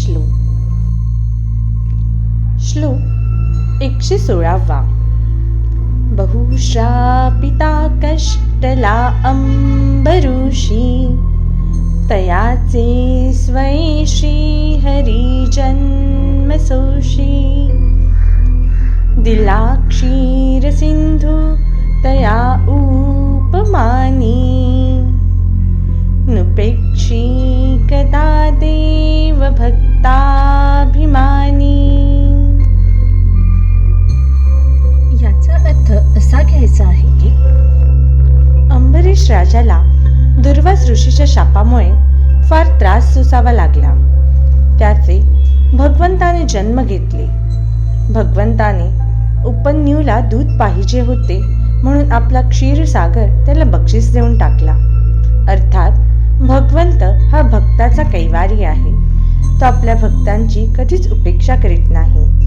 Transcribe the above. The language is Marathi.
श्लोक. श्लोक 116. बहुश्रापिता कष्टला अंबरुषी, तयाचे स्वये श्रीहरी जन्म सोशी. दिला क्षीर सिंधू तया उपमानी, नुपेक्षी कदा देव भक्ताभिमानी. याचा अर्थ असा घ्यायचा आहे की अंबरीश राजाला दुर्वास ऋषीच्या शापामुळे फार त्रास सोसावा लागला. त्याचे भगवंताने जन्म घेतले. भगवंताने उपन्यूला दूध पाहिजे होते म्हणून आपला क्षीरसागर त्याला बक्षीस देऊन टाकला. अर्थात भगवंत हा भक्ताचा कैवारी आहे. तो आपल्या भक्तांची कधीच उपेक्षा करीत नाही.